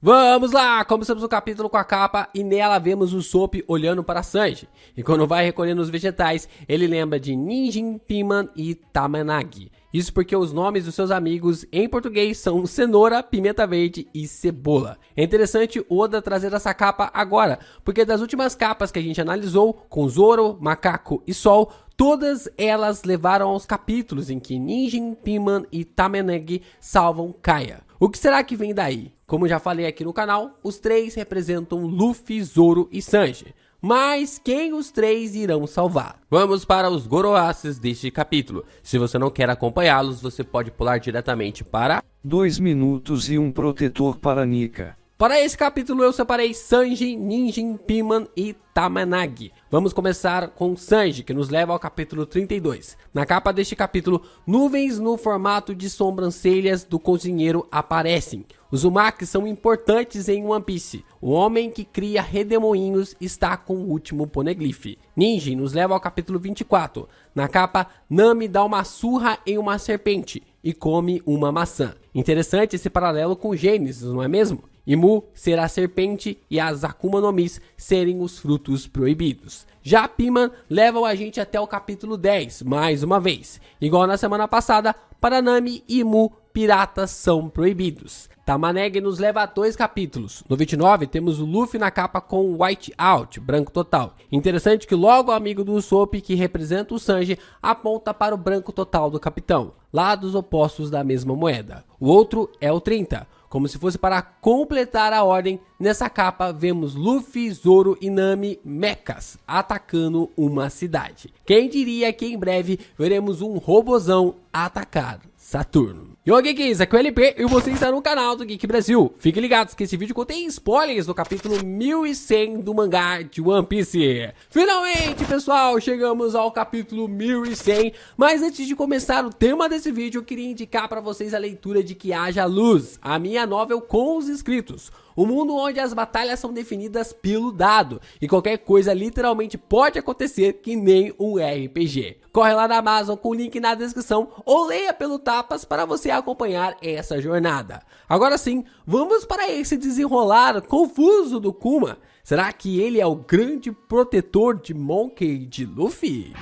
Vamos lá! Começamos o capítulo com a capa e nela vemos o Sop olhando para Sanji. E quando vai recolhendo os vegetais, ele lembra de Ninjin, Piman e Tamanagi. Isso porque os nomes dos seus amigos em português são cenoura, pimenta verde e cebola. É interessante o Oda trazer essa capa agora, porque das últimas capas que a gente analisou, com Zoro, Macaco e Sol, todas elas levaram aos capítulos em que Ninjin, Piman e Tamanagi salvam Kaya. O que será que vem daí? Como já falei aqui no canal, os três representam Luffy, Zoro e Sanji. Mas quem os três irão salvar? Vamos para os Goroaces deste capítulo. Se você não quer acompanhá-los, você pode pular diretamente para 2 minutos e um protetor para Nika. Para esse capítulo eu separei Sanji, Ninjin, Piman e Tamanagi. Vamos começar com Sanji, que nos leva ao capítulo 32. Na capa deste capítulo, nuvens no formato de sobrancelhas do cozinheiro aparecem. Os Umakis são importantes em One Piece. O homem que cria redemoinhos está com o último poneglyph. Ninjin nos leva ao capítulo 24. Na capa, Nami dá uma surra em uma serpente e come uma maçã. Interessante esse paralelo com Gênesis, não é mesmo? Imu será a serpente e as Akuma no Mis serem os frutos proibidos. Já Piman leva a gente até o capítulo 10, mais uma vez. Igual na semana passada, para Nami e Imu, piratas são proibidos. Tamanagi nos leva a 2 capítulos. No 29 temos o Luffy na capa com White Out, branco total. Interessante que logo o amigo do Usopp, que representa o Sanji, aponta para o branco total do capitão, lados opostos da mesma moeda. O outro é o 30. Como se fosse para completar a ordem, nessa capa vemos Luffy, Zoro e Nami mechas atacando uma cidade. Quem diria que em breve veremos um robozão atacar Saturno. E o Geeks, aqui é o LP e você está no canal do Geek Brasil. Fiquem ligados que esse vídeo contém spoilers do capítulo 1100 do mangá de One Piece. Finalmente, pessoal, chegamos ao capítulo 1100. Mas antes de começar o tema desse vídeo, eu queria indicar para vocês a leitura de Que Haja Luz, a minha novel com os inscritos. Um mundo onde as batalhas são definidas pelo dado e qualquer coisa literalmente pode acontecer que nem um RPG. Corre lá na Amazon com o link na descrição ou leia pelo Tapas para você acompanhar essa jornada. Agora sim, vamos para esse desenrolar confuso do Kuma. Será que ele é o grande protetor de Monkey de Luffy?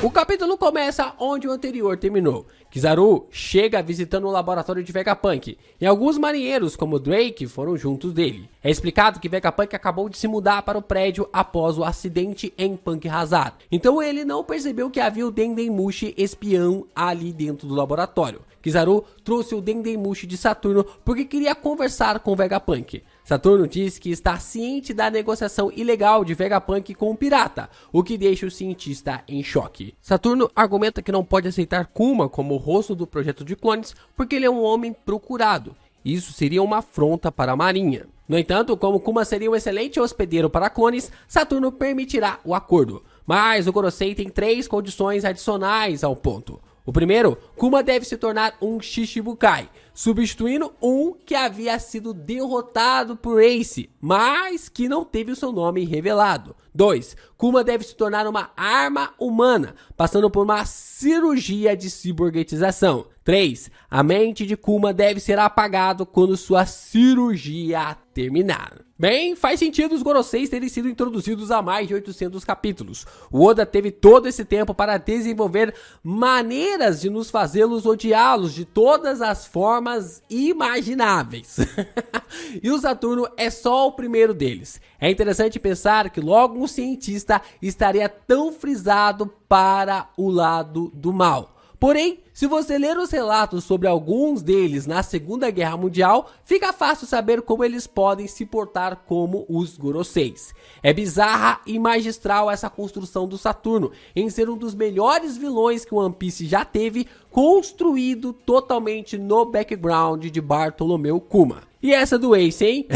O capítulo começa onde o anterior terminou. Kizaru chega visitando o laboratório de Vegapunk e alguns marinheiros como Drake foram juntos dele. É explicado que Vegapunk acabou de se mudar para o prédio após o acidente em Punk Hazard. Então ele não percebeu que havia o Dendemushi espião ali dentro do laboratório. Kizaru trouxe o Dendemushi de Saturno porque queria conversar com Vegapunk. Saturno diz que está ciente da negociação ilegal de Vegapunk com o pirata, o que deixa o cientista em choque. Saturno argumenta que não pode aceitar Kuma como o rosto do projeto de clones porque ele é um homem procurado. Isso seria uma afronta para a marinha. No entanto, como Kuma seria um excelente hospedeiro para clones, Saturno permitirá o acordo. Mas o Gorosei tem 3 condições adicionais ao ponto. O primeiro, Kuma deve se tornar um Shichibukai, substituindo um que havia sido derrotado por Ace, mas que não teve o seu nome revelado. 2. Kuma deve se tornar uma arma humana, passando por uma cirurgia de ciborguetização. 3. A mente de Kuma deve ser apagada quando sua cirurgia terminar. Bem, faz sentido os Goroseis terem sido introduzidos há mais de 800 capítulos. O Oda teve todo esse tempo para desenvolver maneiras de nos fazê-los odiá-los de todas as formas imagináveis. E o Saturno é só o primeiro deles. É interessante pensar que logo um cientista estaria tão frisado para o lado do mal. Porém, se você ler os relatos sobre alguns deles na Segunda Guerra Mundial, fica fácil saber como eles podem se portar como os Goroseis. É bizarra e magistral essa construção do Saturno, em ser um dos melhores vilões que o One Piece já teve, construído totalmente no background de Bartolomeu Kuma. E essa do Ace, hein?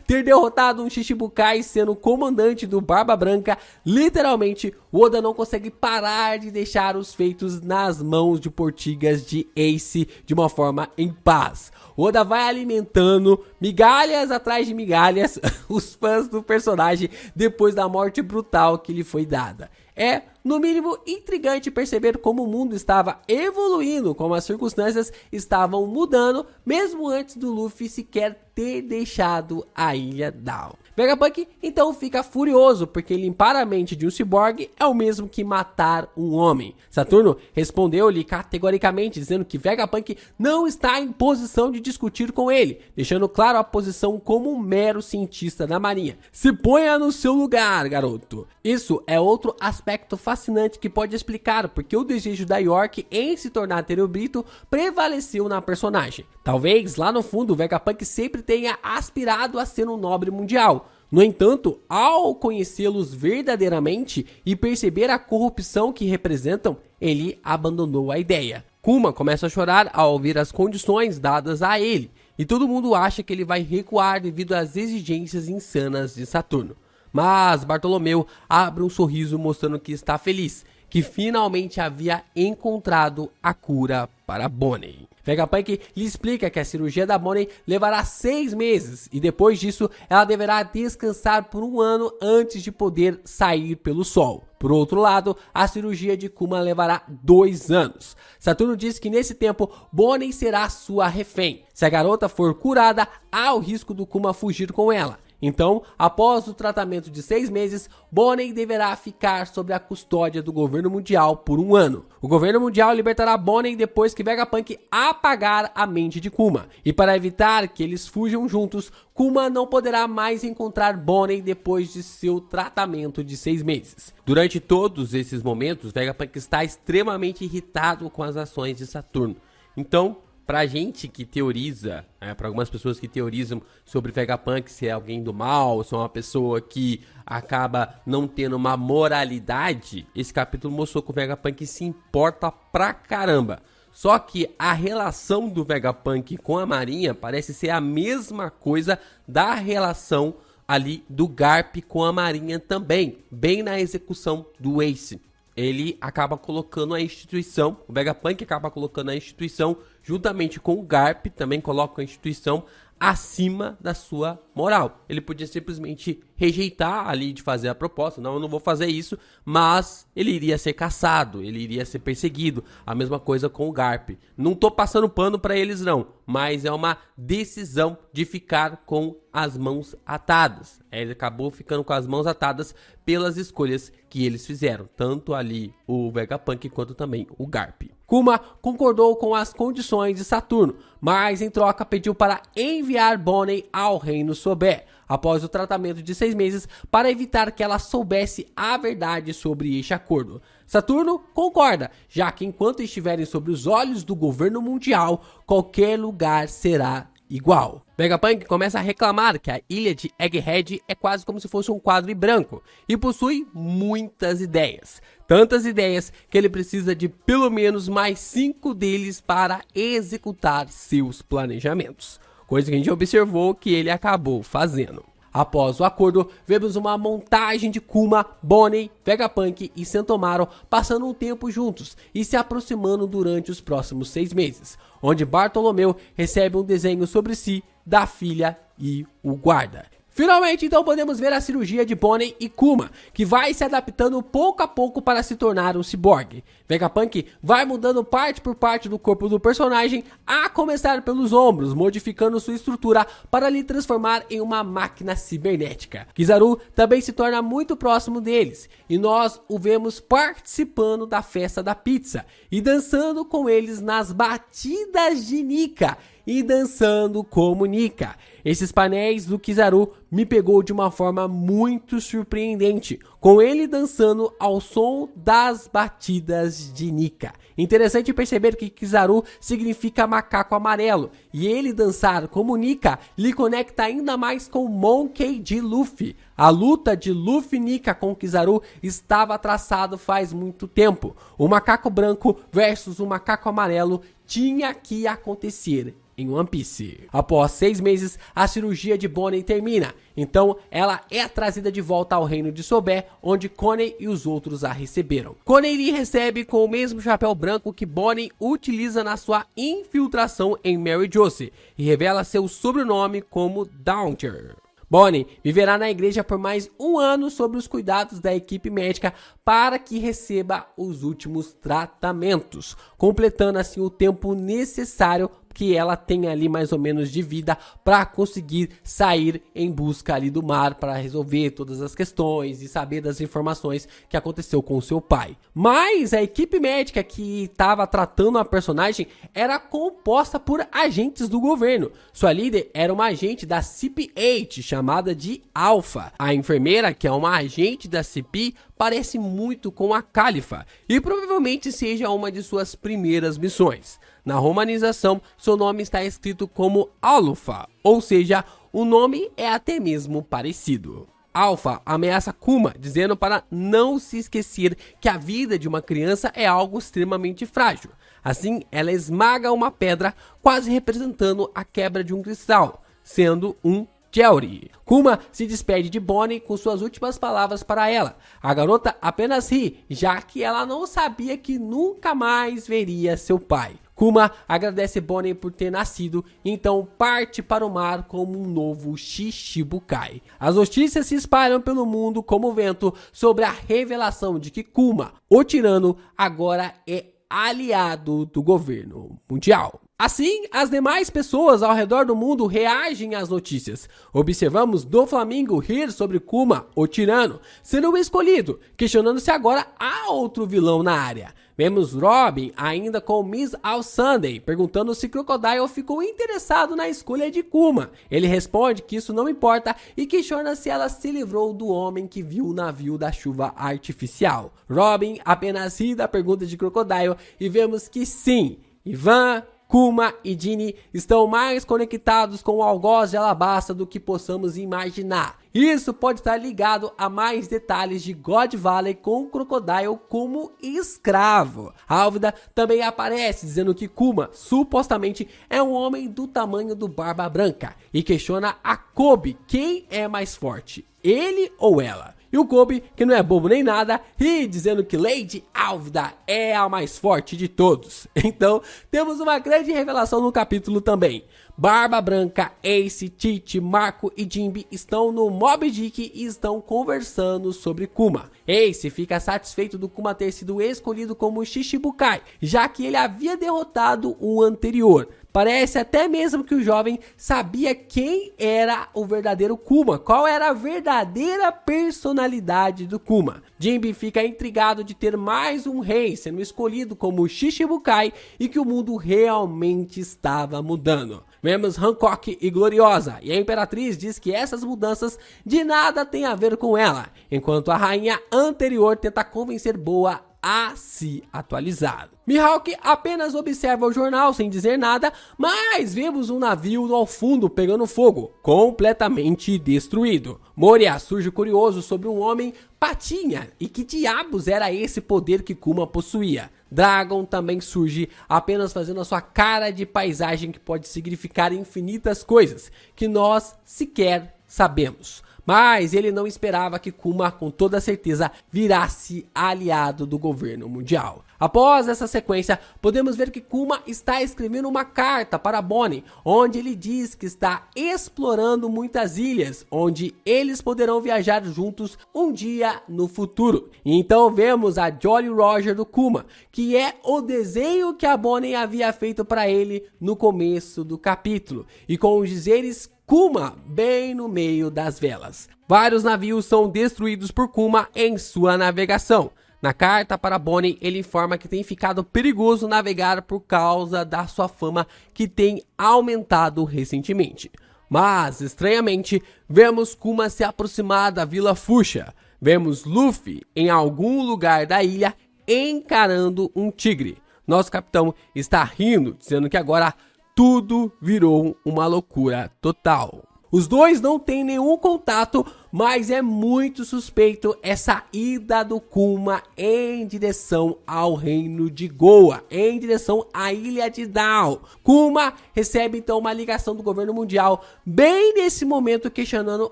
Ter derrotado um Shichibukai sendo comandante do Barba Branca, literalmente, o Oda não consegue parar de deixar os feitos nas mãos de Portigas de Ace de uma forma em paz. O Oda vai alimentando migalhas atrás de migalhas os fãs do personagem depois da morte brutal que lhe foi dada. É no mínimo intrigante perceber como o mundo estava evoluindo, como as circunstâncias estavam mudando, mesmo antes do Luffy sequer ter deixado a ilha Down. Vegapunk então fica furioso, porque limpar a mente de um ciborgue é o mesmo que matar um homem. Saturno respondeu-lhe categoricamente, dizendo que Vegapunk não está em posição de discutir com ele, deixando claro a posição como um mero cientista da marinha. Se ponha no seu lugar, garoto. Isso é outro aspecto fascinante que pode explicar porque o desejo da York em se tornar Tenryubito prevaleceu na personagem. Talvez lá no fundo o Vegapunk sempre tenha aspirado a ser um nobre mundial. No entanto, ao conhecê-los verdadeiramente e perceber a corrupção que representam, ele abandonou a ideia. Kuma começa a chorar ao ouvir as condições dadas a ele, e todo mundo acha que ele vai recuar devido às exigências insanas de Saturno. Mas Bartolomeu abre um sorriso mostrando que está feliz, que finalmente havia encontrado a cura para Bonnie. Vegapunk lhe explica que a cirurgia da Bonnie levará 6 meses e depois disso ela deverá descansar por 1 ano antes de poder sair pelo sol. Por outro lado, a cirurgia de Kuma levará 2 anos. Saturno diz que nesse tempo Bonnie será sua refém. Se a garota for curada, há o risco do Kuma fugir com ela. Então, após o tratamento de 6 meses, Bonnie deverá ficar sob a custódia do governo mundial por 1 ano. O governo mundial libertará Bonnie depois que Vegapunk apagar a mente de Kuma. E para evitar que eles fujam juntos, Kuma não poderá mais encontrar Bonnie depois de seu tratamento de 6 meses. Durante todos esses momentos, Vegapunk está extremamente irritado com as ações de Saturno. Então, pra gente que teoriza, para algumas pessoas que teorizam sobre Vegapunk se é alguém do mal, se é uma pessoa que acaba não tendo uma moralidade, esse capítulo mostrou que o Vegapunk se importa pra caramba. Só que a relação do Vegapunk com a Marinha parece ser a mesma coisa da relação ali do Garp com a Marinha também, bem na execução do Ace. Ele acaba colocando a instituição, o Vegapunk acaba colocando a instituição juntamente com o Garp, também coloca a instituição acima da sua moral. Ele podia simplesmente rejeitar ali de fazer a proposta, não, eu não vou fazer isso, mas ele iria ser caçado, ele iria ser perseguido. A mesma coisa com o Garp. Não tô passando pano para eles não, mas é uma decisão de ficar com as mãos atadas. Ele acabou ficando com as mãos atadas pelas escolhas que eles fizeram, tanto ali o Vegapunk quanto também o Garp. Kuma concordou com as condições de Saturno, mas em troca pediu para enviar Bonnie ao reino Sobé, após o tratamento de 6 meses, para evitar que ela soubesse a verdade sobre este acordo. Saturno concorda, já que enquanto estiverem sob os olhos do governo mundial, qualquer lugar será igual. Vegapunk começa a reclamar que a ilha de Egghead é quase como se fosse um quadro em branco e possui muitas ideias. Tantas ideias que ele precisa de pelo menos mais 5 deles para executar seus planejamentos. Coisa que a gente observou que ele acabou fazendo. Após o acordo, vemos uma montagem de Kuma, Bonnie, Vegapunk e Sentomaru passando um tempo juntos e se aproximando durante os próximos 6 meses, onde Bartolomeu recebe um desenho sobre si, da filha e o guarda. Finalmente, então, podemos ver a cirurgia de Bonnie e Kuma, que vai se adaptando pouco a pouco para se tornar um ciborgue. Vegapunk vai mudando parte por parte do corpo do personagem, a começar pelos ombros, modificando sua estrutura para lhe transformar em uma máquina cibernética. Kizaru também se torna muito próximo deles, e nós o vemos participando da festa da pizza, e dançando com eles nas batidas de Nika, e dançando como Nika. Esses painéis do Kizaru me pegou de uma forma muito surpreendente, com ele dançando ao som das batidas de Nika. Interessante perceber que Kizaru significa macaco amarelo, e ele dançar como Nika lhe conecta ainda mais com Monkey D. Luffy. A luta de Luffy Nika com Kizaru estava traçado faz muito tempo. O macaco branco versus o macaco amarelo tinha que acontecer em One Piece. Após 6 meses, a cirurgia de Bonnie termina, então ela é trazida de volta ao reino de Sobé, onde Konen e os outros a receberam. Konen lhe recebe com o mesmo chapéu branco que Bonnie utiliza na sua infiltração em Mary Jose, e revela seu sobrenome como Daunter. Bonnie viverá na igreja por mais 1 ano sob os cuidados da equipe médica para que receba os últimos tratamentos, completando assim o tempo necessário que ela tem ali mais ou menos de vida para conseguir sair em busca ali do mar para resolver todas as questões e saber das informações que aconteceu com o seu pai. Mas a equipe médica que estava tratando a personagem era composta por agentes do governo. Sua líder era uma agente da CP8 chamada de Alpha. A enfermeira, que é uma agente da CP, parece muito com a Califa e provavelmente seja uma de suas primeiras missões. Na romanização, seu nome está escrito como Alufa, ou seja, o nome é até mesmo parecido. Alpha ameaça Kuma, dizendo para não se esquecer que a vida de uma criança é algo extremamente frágil. Assim, ela esmaga uma pedra, quase representando a quebra de um cristal, sendo um Jelry. Kuma se despede de Bonnie com suas últimas palavras para ela. A garota apenas ri, já que ela não sabia que nunca mais veria seu pai. Kuma agradece Bonnie por ter nascido e então parte para o mar como um novo Shichibukai. As notícias se espalham pelo mundo como vento sobre a revelação de que Kuma, o tirano, agora é aliado do governo mundial. Assim, as demais pessoas ao redor do mundo reagem às notícias. Observamos Doflamingo rir sobre Kuma, o tirano, sendo o escolhido, questionando se agora há outro vilão na área. Vemos Robin ainda com Miss All Sunday, perguntando se Crocodile ficou interessado na escolha de Kuma. Ele responde que isso não importa e questiona se ela se livrou do homem que viu o navio da chuva artificial. Robin apenas ri da pergunta de Crocodile e vemos que sim, Ivan, Kuma e Ginny estão mais conectados com o algoz de Alabasta do que possamos imaginar. Isso pode estar ligado a mais detalhes de God Valley com o Crocodile como escravo. Álvida também aparece dizendo que Kuma supostamente é um homem do tamanho do Barba Branca e questiona a Kobe quem é mais forte, ele ou ela. E o Kobe, que não é bobo nem nada, ri dizendo que Lady Álvida é a mais forte de todos. Então, temos uma grande revelação no capítulo também. Barba Branca, Ace, Tite, Marco e Jinbe estão no Mob Dick e estão conversando sobre Kuma. Ace fica satisfeito do Kuma ter sido escolhido como Shichibukai, já que ele havia derrotado o anterior. Parece até mesmo que o jovem sabia quem era o verdadeiro Kuma, qual era a verdadeira personalidade do Kuma. Jinbe fica intrigado de ter mais um rei sendo escolhido como Shichibukai e que o mundo realmente estava mudando. Vemos Hancock e Gloriosa, e a Imperatriz diz que essas mudanças de nada têm a ver com ela, enquanto a rainha anterior tenta convencer Boa a se atualizar. Mihawk apenas observa o jornal sem dizer nada, mas vemos um navio ao fundo pegando fogo, completamente destruído. Moria surge curioso sobre um homem patinha e que diabos era esse poder que Kuma possuía. Dragon também surge apenas fazendo a sua cara de paisagem que pode significar infinitas coisas que nós sequer sabemos. Mas ele não esperava que Kuma, com toda certeza, virasse aliado do governo mundial. Após essa sequência, podemos ver que Kuma está escrevendo uma carta para Bonnie, onde ele diz que está explorando muitas ilhas, onde eles poderão viajar juntos um dia no futuro. E então vemos a Jolly Roger do Kuma, que é o desenho que a Bonnie havia feito para ele no começo do capítulo, e com os dizeres Kuma bem no meio das velas. Vários navios são destruídos por Kuma em sua navegação. Na carta para Bonnie, ele informa que tem ficado perigoso navegar por causa da sua fama que tem aumentado recentemente. Mas, estranhamente, vemos Kuma se aproximar da Vila Fuchsia. Vemos Luffy em algum lugar da ilha encarando um tigre. Nosso capitão está rindo, dizendo que agora tudo virou uma loucura total. Os dois não têm nenhum contato, mas é muito suspeito essa ida do Kuma em direção ao reino de Goa, em direção à ilha de Dao. Kuma recebe então uma ligação do governo mundial, bem nesse momento questionando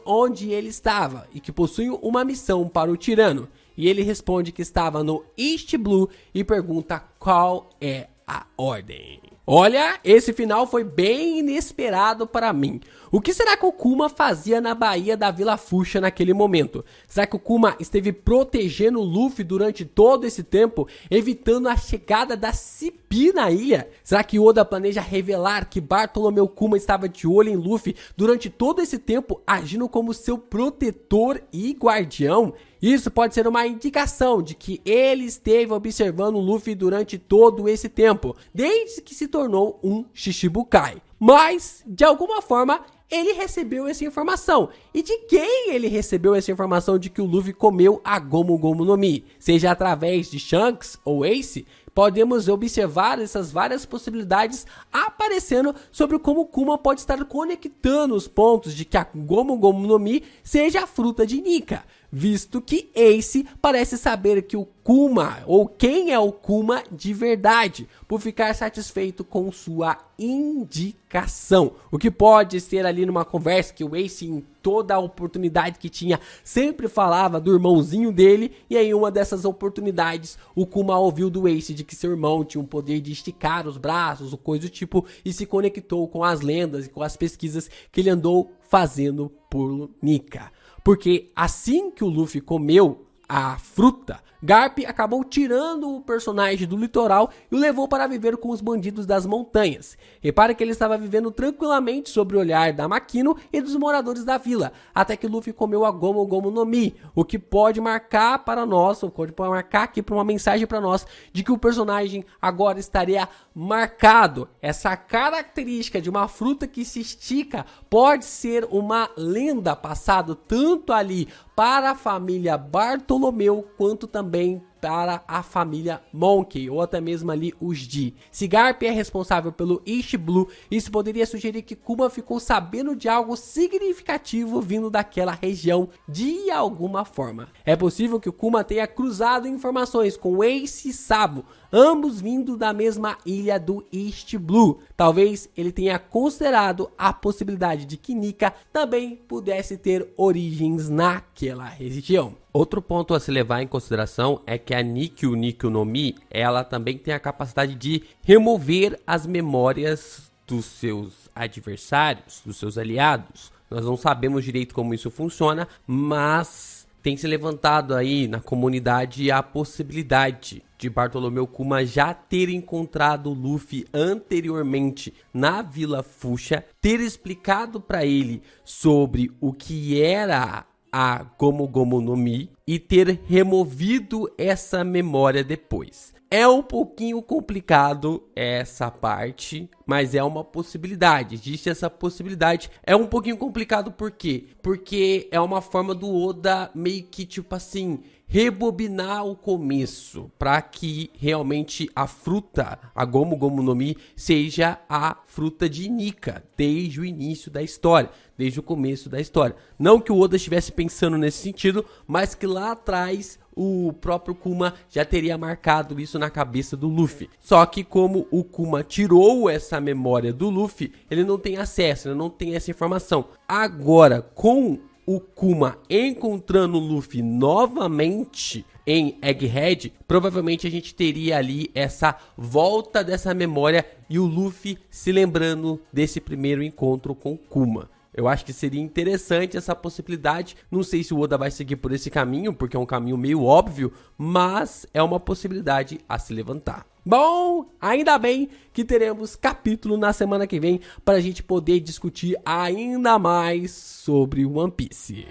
onde ele estava e que possui uma missão para o tirano. E ele responde que estava no East Blue e pergunta qual é a ordem. Olha, esse final foi bem inesperado para mim. O que será que o Kuma fazia na Baía da Vila Fuchsia naquele momento? Será que o Kuma esteve protegendo o Luffy durante todo esse tempo, evitando a chegada da Cipi na ilha? Será que Oda planeja revelar que Bartolomeu Kuma estava de olho em Luffy durante todo esse tempo, agindo como seu protetor e guardião? Isso pode ser uma indicação de que ele esteve observando o Luffy durante todo esse tempo, desde que se tornou um Shichibukai. Mas, de alguma forma, ele recebeu essa informação. E de quem ele recebeu essa informação de que o Luffy comeu a Gomu Gomu no Mi? Seja através de Shanks ou Ace, podemos observar essas várias possibilidades aparecendo sobre como Kuma pode estar conectando os pontos de que a Gomu Gomu no Mi seja a fruta de Nika, visto que Ace parece saber que o Kuma, ou quem é o Kuma de verdade, por ficar satisfeito com sua indicação. O que pode ser ali numa conversa que o Ace, em toda a oportunidade que tinha, sempre falava do irmãozinho dele, e aí uma dessas oportunidades o Kuma ouviu do Ace de que seu irmão tinha um poder de esticar os braços, ou coisa do tipo, e se conectou com as lendas e com as pesquisas que ele andou fazendo por Nika. Porque assim que o Luffy comeu a fruta, Garp acabou tirando o personagem do litoral e o levou para viver com os bandidos das montanhas. Repare que ele estava vivendo tranquilamente sob o olhar da Makino e dos moradores da vila, até que Luffy comeu a Gomu Gomu no Mi, o que pode marcar para nós, ou pode marcar aqui para uma mensagem para nós, de que o personagem agora estaria marcado. Essa característica de uma fruta que se estica pode ser uma lenda passada tanto ali para a família Bartolomeu, quanto também para a família Monkey, ou até mesmo ali os D. Se Garp é responsável pelo East Blue, isso poderia sugerir que Kuma ficou sabendo de algo significativo vindo daquela região de alguma forma. É possível que o Kuma tenha cruzado informações com Ace e Sabo, ambos vindo da mesma ilha do East Blue. Talvez ele tenha considerado a possibilidade de que Nika também pudesse ter origens naquela região. Outro ponto a se levar em consideração é que a Nikyu Nikyu no Mi, ela também tem a capacidade de remover as memórias dos seus adversários, dos seus aliados. Nós não sabemos direito como isso funciona, mas tem se levantado aí na comunidade a possibilidade de Bartolomeu Kuma já ter encontrado o Luffy anteriormente na Vila Fuchsia, ter explicado para ele sobre o que era a Gomu Gomu no Mi e ter removido essa memória depois. É um pouquinho complicado essa parte, mas é uma possibilidade. Existe essa possibilidade. É um pouquinho complicado por quê? Porque é uma forma do Oda meio que tipo assim, rebobinar o começo para que realmente a fruta, a Gomu Gomu no Mi, seja a fruta de Nika desde o início da história, desde o começo da história. Não que o Oda estivesse pensando nesse sentido, mas que lá atrás o próprio Kuma já teria marcado isso na cabeça do Luffy. Só que como o Kuma tirou essa memória do Luffy, ele não tem acesso, ele não tem essa informação. Agora, com o Kuma encontrando o Luffy novamente em Egghead, provavelmente a gente teria ali essa volta dessa memória e o Luffy se lembrando desse primeiro encontro com Kuma. Eu acho que seria interessante essa possibilidade. Não sei se o Oda vai seguir por esse caminho, porque é um caminho meio óbvio, mas é uma possibilidade a se levantar. Bom, ainda bem que teremos capítulo na semana que vem para a gente poder discutir ainda mais sobre One Piece.